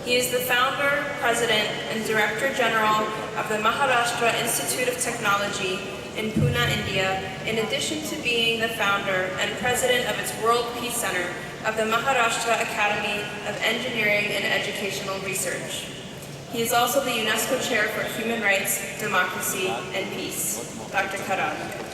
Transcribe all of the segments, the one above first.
He is the founder, president, and director general of the Maharashtra Institute of Technology in Pune, India, in addition to being the founder and president of its World Peace Center of the Maharashtra Academy of Engineering and Educational Research. He is also the UNESCO Chair for Human Rights, Democracy, and Peace. Dr. Karad.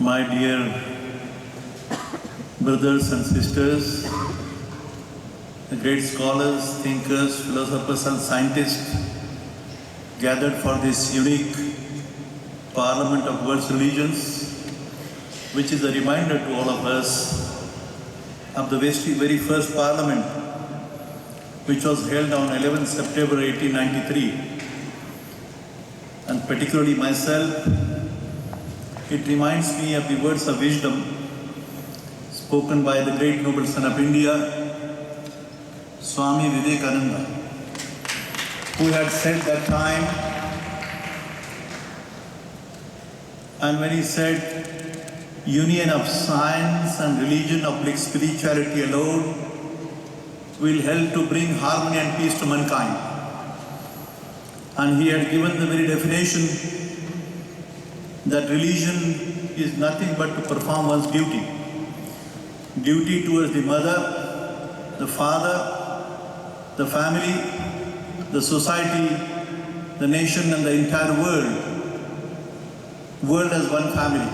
My dear brothers and sisters, the great scholars, thinkers, philosophers and scientists gathered for this unique Parliament of World's Religions, which is a reminder to all of us of the very first Parliament, which was held on 11 September 1893. And particularly myself, it reminds me of the words of wisdom spoken by the great noble son of India, Swami Vivekananda, who had said that time, and when he said, union of science and religion, of spirituality alone, will help to bring harmony and peace to mankind. And he had given the very definition that religion is nothing but to perform one's duty. Duty towards the mother, the father, the family, the society, the nation and the entire world. World as one family.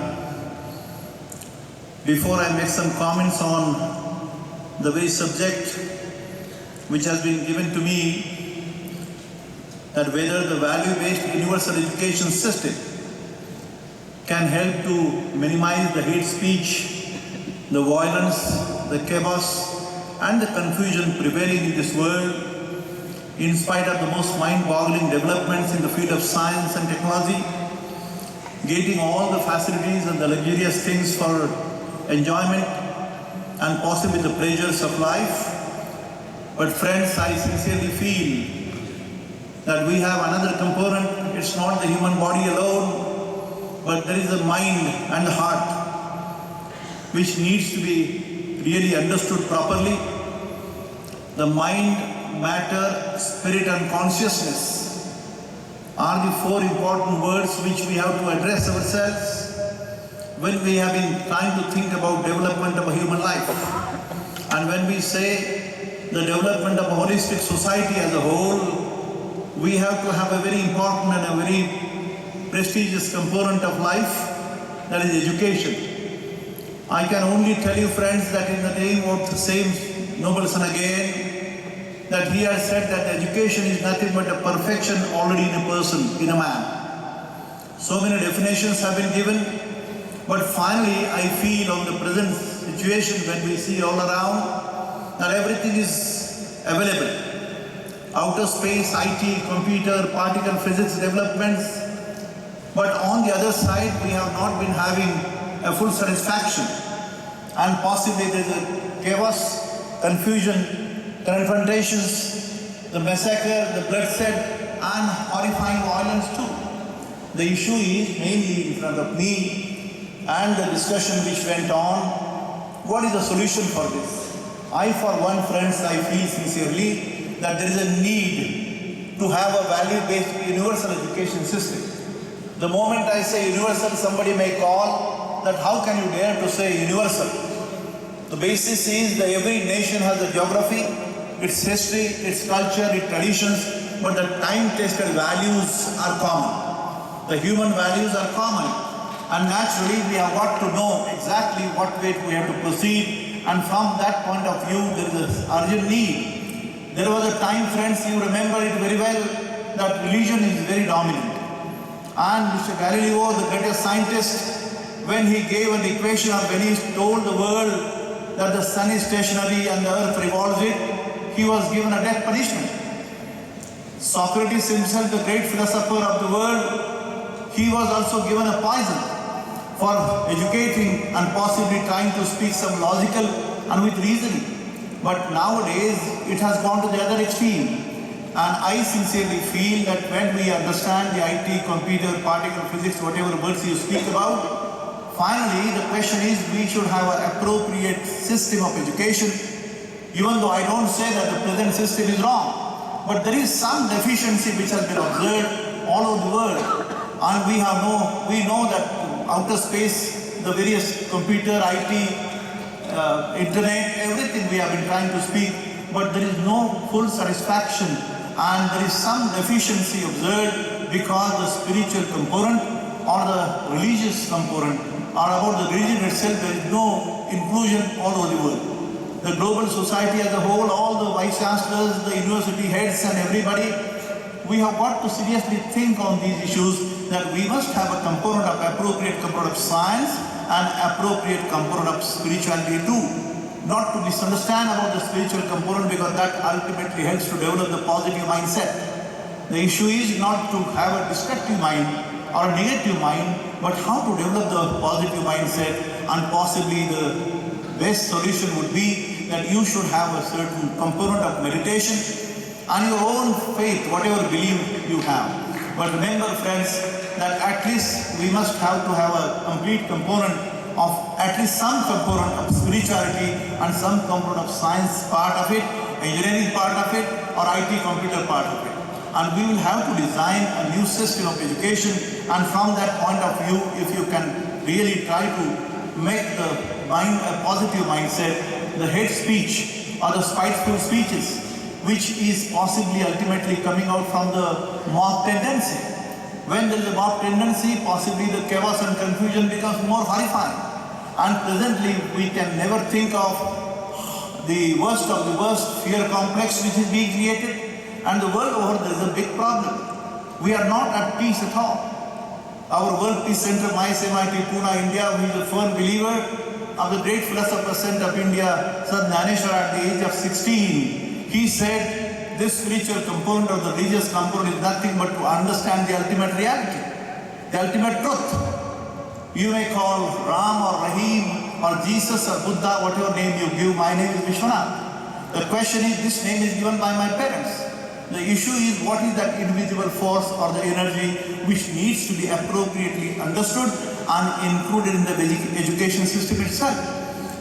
Before I make some comments on the very subject which has been given to me, that whether the value-based universal education system can help to minimize the hate speech, the violence, the chaos, and the confusion prevailing in this world, in spite of the most mind-boggling developments in the field of science and technology, getting all the facilities and the luxurious things for enjoyment and possibly the pleasures of life. But friends, I sincerely feel that we have another component. It's not the human body alone, but there is a mind and a heart which needs to be really understood properly. The mind, matter, spirit and consciousness are the four important words which we have to address ourselves when we have been trying to think about development of a human life. And when we say the development of a holistic society as a whole, we have to have a very important and a very prestigious component of life, that is education. I can only tell you, friends, that in the name of the same noble son again, that he has said that education is nothing but a perfection already in a person, in a man. So many definitions have been given, but finally I feel on the present situation when we see all around that everything is available. Outer space, IT, computer, particle physics developments, but on the other side, we have not been having a full satisfaction. And possibly there is a chaos, confusion, confrontations, the massacre, the bloodshed, and horrifying violence too. The issue is mainly in front of me and the discussion which went on, what is the solution for this? I, for one, friends, I feel sincerely that there is a need to have a value-based universal education system. The moment I say universal, somebody may call that how can you dare to say universal? The basis is that every nation has a geography, its history, its culture, its traditions, but the time-tested values are common. The human values are common. And naturally, we have got to know exactly what way we have to proceed. And from that point of view, there is an urgent need. There was a time, friends, you remember it very well, that religion is very dominant. And Mr. Galileo, the greatest scientist, when he gave an equation of when he told the world that the sun is stationary and the earth revolves it, he was given a death punishment. Socrates himself, the great philosopher of the world, he was also given a poison for educating and possibly trying to speak some logical and with reasoning. But nowadays it has gone to the other extreme. And I sincerely feel that when we understand the IT, computer, particle physics, whatever words you speak about, finally the question is we should have an appropriate system of education. Even though I don't say that the present system is wrong, but there is some deficiency which has been observed all over the world. And we know that outer space, the various computer, IT, internet, everything we have been trying to speak, but there is no full satisfaction. And there is some deficiency observed because the spiritual component or the religious component or about the religion itself, there is no inclusion all over the world. The global society as a whole, all the vice chancellors, the university heads and everybody, we have got to seriously think on these issues that we must have a component of appropriate component of science and appropriate component of spirituality too. Not to misunderstand about the spiritual component because that ultimately helps to develop the positive mindset. The issue is not to have a destructive mind or a negative mind, but how to develop the positive mindset, and possibly the best solution would be that you should have a certain component of meditation and your own faith, whatever belief you have. But remember friends, that at least we must have to have a complete component of at least some component of spirituality and some component of science part of it, engineering part of it, or IT computer part of it. And we will have to design a new system of education, and from that point of view, if you can really try to make the mind a positive mindset, the hate speech or the spiteful speeches, which is possibly ultimately coming out from the mob tendency. When there is a mob tendency, possibly the chaos and confusion becomes more horrifying. And presently, we can never think of the worst of the worst fear complex which is being created. And the world over there is a big problem. We are not at peace at all. Our World Peace Center, MIT, Pune, India, who is a firm believer of the great philosopher saint of India, Sant Dhaneshwar, at the age of 16, he said, this spiritual component or the religious component is nothing but to understand the ultimate reality, the ultimate truth. You may call Ram or Rahim or Jesus or Buddha, whatever name you give. My name is Vishwanath. The question is, this name is given by my parents. The issue is, what is that invisible force or the energy which needs to be appropriately understood and included in the education system itself.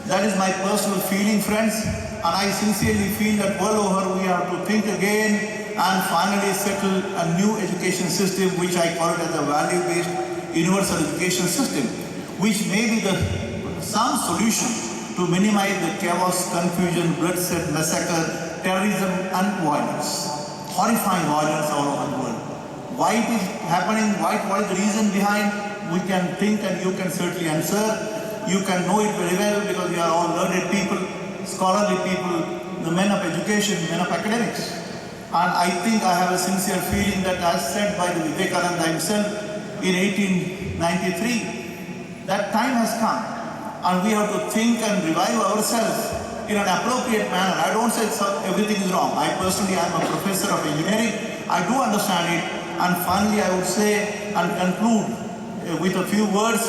That is my personal feeling, friends, and I sincerely feel that world over we have to think again and finally settle a new education system, which I call it as a value-based universal education system, which may be some solution to minimize the chaos, confusion, bloodshed, massacre, terrorism and violence, horrifying violence all over the world. Why it is happening, what is the reason behind, we can think and you can certainly answer. You can know it very well because you are all learned people, scholarly people, the men of education, men of academics. And I think I have a sincere feeling that, as said by the Vivekananda himself, in 1893, that time has come and we have to think and revive ourselves in an appropriate manner. I don't say everything is wrong. I personally am a professor of engineering. I do understand it, and finally I would say and conclude with a few words.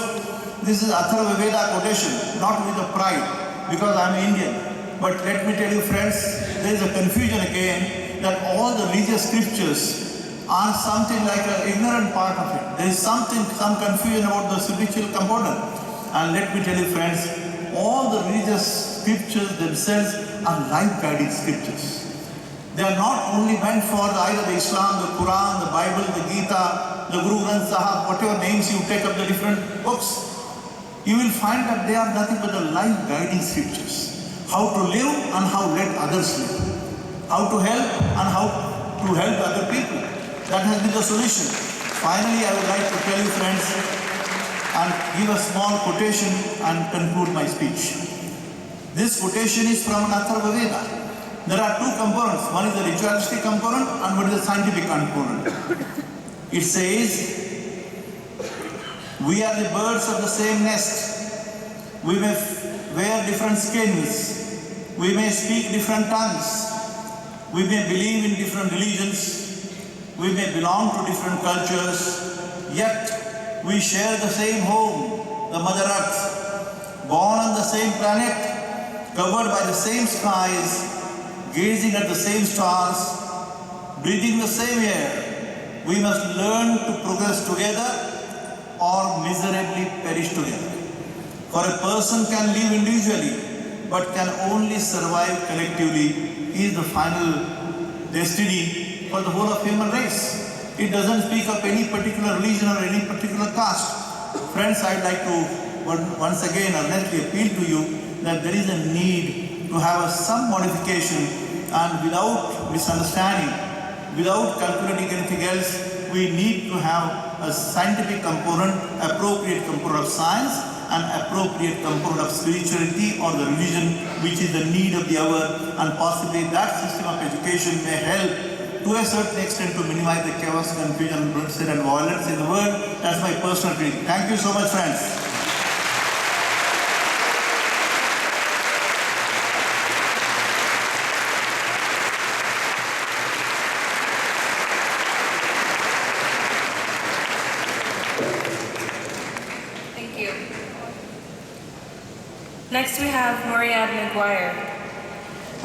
This is Atharva Veda quotation, not with a pride because I am Indian. But let me tell you friends, there is a confusion again that all the religious scriptures are something like an ignorant part of it. There is some confusion about the spiritual component. And let me tell you friends, all the religious scriptures themselves are life-guiding scriptures. They are not only meant for either the Islam, the Quran, the Bible, the Gita, the Guru Granth Sahib, whatever names you take of the different books. You will find that they are nothing but the life-guiding scriptures. How to live and how to let others live. How to help and how to help other people. That has been the solution. Finally, I would like to tell you friends and give a small quotation and conclude my speech. This quotation is from an Atharva Veda. There are two components. One is the ritualistic component and one is the scientific component. It says, we are the birds of the same nest. We may wear different skins. We may speak different tongues. We may believe in different religions. We may belong to different cultures, yet we share the same home, the Mother Earth, born on the same planet, covered by the same skies, gazing at the same stars, breathing the same air. We must learn to progress together or miserably perish together. For a person can live individually but can only survive collectively is the final destiny for the whole of human race. It doesn't speak of any particular religion or any particular caste. Friends, I'd like to once again earnestly appeal to you that there is a need to have some modification, and without misunderstanding, without calculating anything else, we need to have a scientific component, appropriate component of science, and appropriate component of spirituality or the religion, which is the need of the hour, and possibly that system of education may help to a certain extent to minimize the chaos, confusion, bloodshed and violence in the world. That's my personal feeling. Thank you so much, friends. Thank you. Next we have Moriad McGuire.